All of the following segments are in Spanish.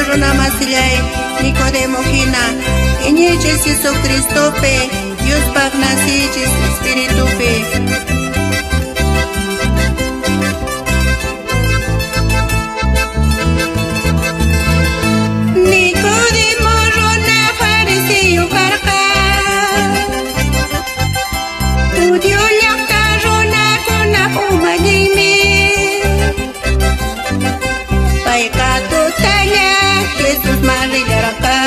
runa masillay Nicodemo hina Iñichis Jesucristope Dios pagnasillis Espiritupe Nicodemo runa fariseo karqa Judío llaqta runakuna umallaymi Payqa tutalla Jesus marillarqa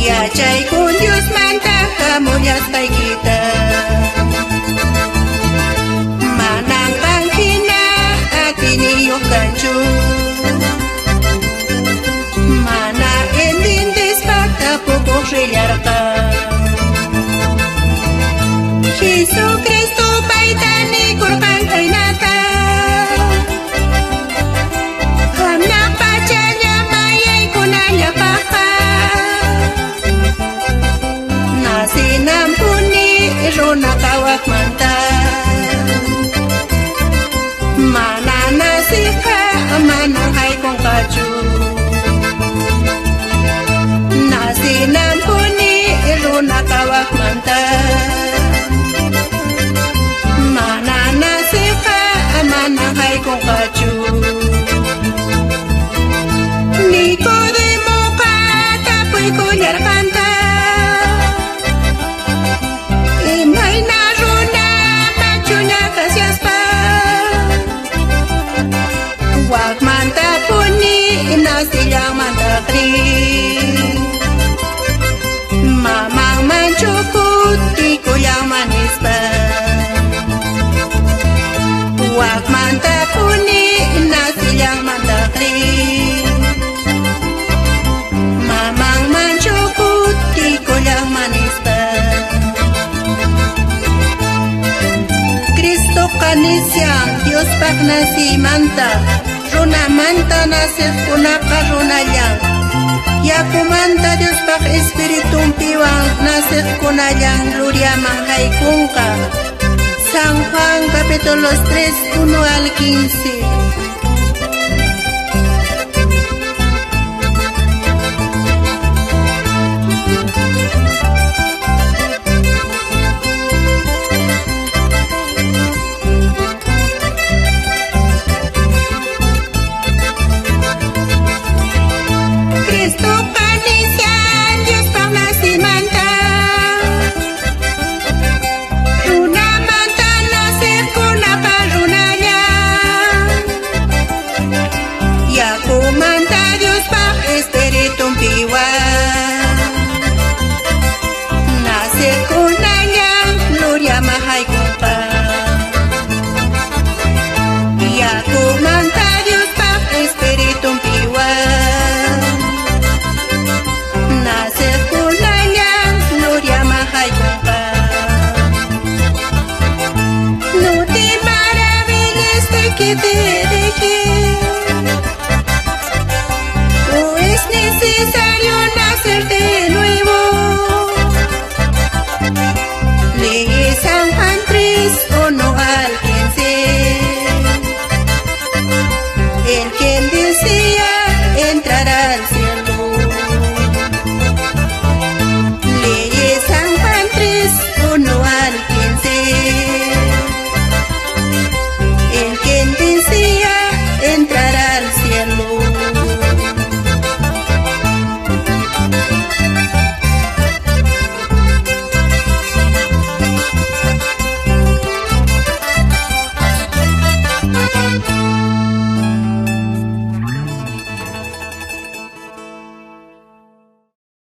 Yachaykun Dios manta hamullashqaykita Manan qanhina atiniyuq kanchu Mana entendisqa tapukuq rillarqa Jesucristo payta nikurqan kaynata Hamna pachalla mayaykunallapaqqa Nasinampuni runa kawaqmanta Mana nasiqa manan haykunqachu Nasinampuni runa kawaqmanta Mana nasiqa manan haykunqachu Nicodemoqa tapuykullarqanta Imayna runa pachuña kasyaspa Waqmanta puni nasillamantaqri Mamanman chukutikullamannispa Waqmanta puni nasillamantaqri Mamanman chukutikullamannispa Cristo qanisyan Dios pagnasimanta Runamanta nasiqkunaqa runallan Yakumanta Dios pag espiritumpiwan nasiqkunallan gloriaman haykunqa San Juan capítulo 3, 1 al 15 No es necesario nacer de nuevo.